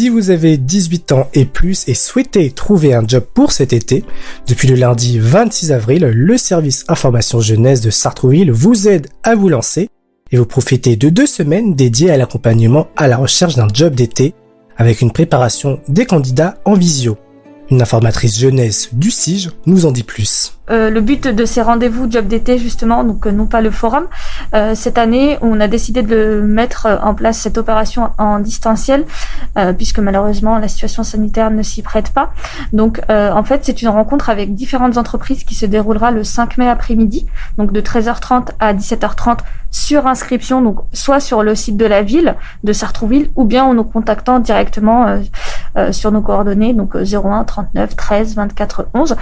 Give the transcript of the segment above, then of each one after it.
Si vous avez 18 ans et plus et souhaitez trouver un job pour cet été, depuis le lundi 26 avril, le service information jeunesse de Sartrouville vous aide à vous lancer et vous profitez de 2 semaines dédiées à l'accompagnement à la recherche d'un job d'été avec une préparation des candidats en visio. Une informatrice jeunesse du SIG nous en dit plus. Le but de ces rendez-vous job d'été justement, donc non pas le forum, cette année on a décidé de mettre en place cette opération en distanciel puisque malheureusement la situation sanitaire ne s'y prête pas. Donc en fait c'est une rencontre avec différentes entreprises qui se déroulera le 5 mai après-midi, donc de 13h30 à 17h30 sur inscription, donc soit sur le site de la ville de Sartrouville ou bien en nous contactant directement sur nos coordonnées, donc 01 39 13 24 11.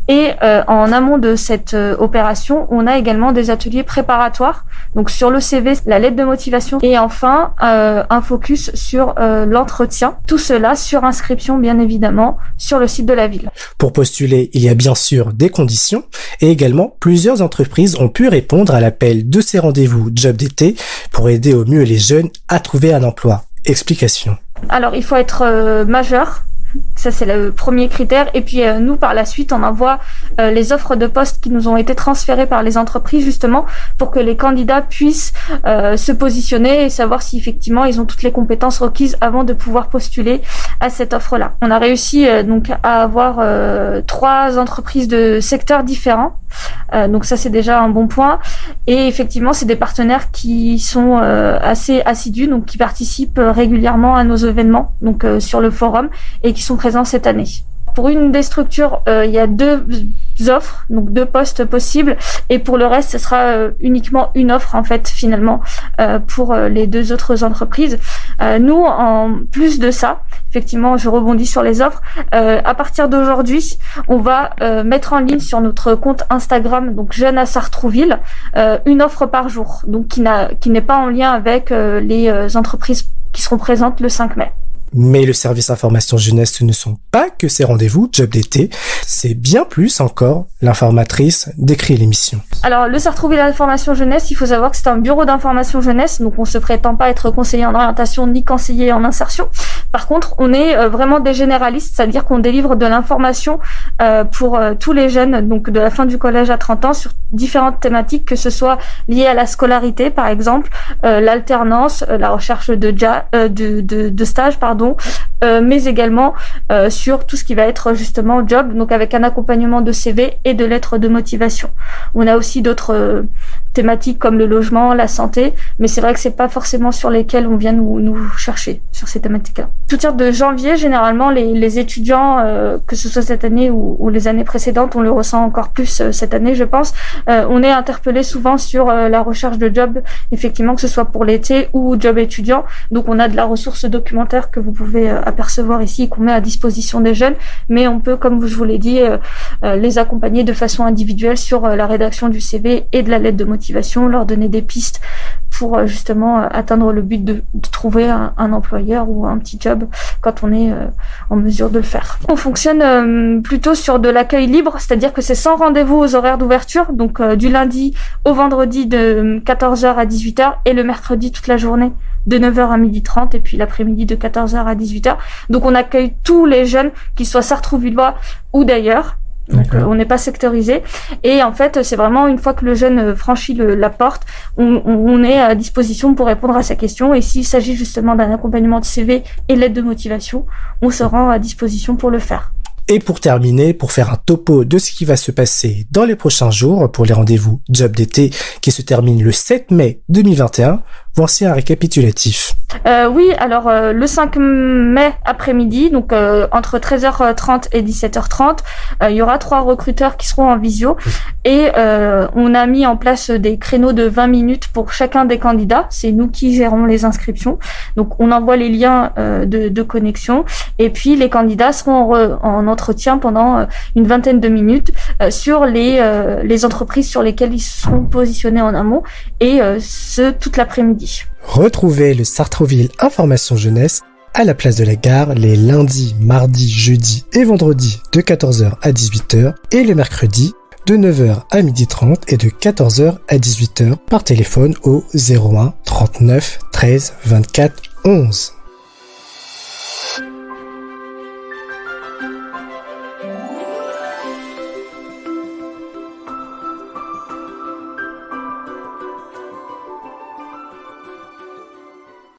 Et en amont de cette opération, on a également des ateliers préparatoires, donc sur le CV, la lettre de motivation et enfin un focus sur l'entretien. Tout cela sur inscription bien évidemment sur le site de la ville. Pour postuler, il y a bien sûr des conditions et également plusieurs entreprises ont pu répondre à l'appel de ces rendez-vous job d'été pour aider au mieux les jeunes à trouver un emploi. Explication. Alors il faut être majeur. Ça, c'est le premier critère. Et puis, nous, par la suite, on envoie les offres de poste qui nous ont été transférées par les entreprises, justement, pour que les candidats puissent se positionner et savoir si, effectivement, ils ont toutes les compétences requises avant de pouvoir postuler à cette offre-là. On a réussi, donc, à avoir 3 entreprises de secteurs différents. Donc, ça, c'est déjà un bon point. Et effectivement, c'est des partenaires qui sont assez assidus, donc qui participent régulièrement à nos événements, donc sur le forum, et qui sont présents cette année. Pour une des structures, il y a 2 offres, donc 2 postes possibles, et pour le reste, ce sera uniquement une offre en fait finalement pour les 2 autres entreprises. Nous, en plus de ça, effectivement, je rebondis sur les offres. À partir d'aujourd'hui, on va mettre en ligne sur notre compte Instagram, donc Jeunes à Sartrouville, une offre par jour, donc qui n'est pas en lien avec les entreprises qui seront présentes le 5 mai. Mais le service information jeunesse, ce ne sont pas que ces rendez-vous job d'été, c'est bien plus encore. L'informatrice décrit l'émission. Alors, le Sartrouville Information Jeunesse, il faut savoir que c'est un bureau d'information jeunesse, donc on se prétend pas être conseiller en orientation ni conseiller en insertion. Par contre, on est vraiment des généralistes, c'est-à-dire qu'on délivre de l'information pour tous les jeunes, donc de la fin du collège à 30 ans, sur différentes thématiques, que ce soit liées à la scolarité, par exemple, l'alternance, la recherche de stage, mais également sur tout ce qui va être justement job, donc avec un accompagnement de CV et de lettres de motivation. On a aussi d'autres thématiques comme le logement, la santé, mais c'est vrai que c'est pas forcément sur lesquelles on vient nous chercher sur ces thématiques-là. À partir de janvier, généralement, les étudiants, que ce soit cette année ou les années précédentes, on le ressent encore plus cette année, je pense, on est interpellé souvent sur la recherche de job, effectivement, que ce soit pour l'été ou job étudiant. Donc on a de la ressource documentaire que vous pouvez apercevoir ici, qu'on met à disposition des jeunes, mais on peut, comme je vous l'ai dit, les accompagner de façon individuelle sur la rédaction du CV et de la lettre de motivation, leur donner des pistes pour justement atteindre le but de trouver un employeur ou un petit job quand on est en mesure de le faire. On fonctionne plutôt sur de l'accueil libre, c'est-à-dire que c'est sans rendez-vous aux horaires d'ouverture, donc du lundi au vendredi de 14h à 18h et le mercredi toute la journée de 9h à 12h30 et puis l'après-midi de 14h à 18h. Donc on accueille tous les jeunes, qu'ils soient sartrouvillois ou d'ailleurs. Donc on n'est pas sectorisé et en fait c'est vraiment une fois que le jeune franchit la porte, on est à disposition pour répondre à sa question, et s'il s'agit justement d'un accompagnement de CV et l'aide de motivation, on se rend à disposition pour le faire. Et pour terminer, pour faire un topo de ce qui va se passer dans les prochains jours pour les rendez-vous job d'été qui se terminent le 7 mai 2021, voici un récapitulatif. Oui, alors le 5 mai après-midi, donc entre 13h30 et 17h30, il y aura 3 recruteurs qui seront en visio et on a mis en place des créneaux de 20 minutes pour chacun des candidats. C'est nous qui gérons les inscriptions. Donc on envoie les liens de connexion et puis les candidats seront en entretien pendant une vingtaine de minutes sur les entreprises sur lesquelles ils seront positionnés en amont et ce toute l'après-midi. Retrouvez le Sartrouville Information Jeunesse à la place de la gare les lundis, mardis, jeudis et vendredis de 14h à 18h et le mercredi de 9h à 12h30 et de 14h à 18h par téléphone au 01 39 13 24 11.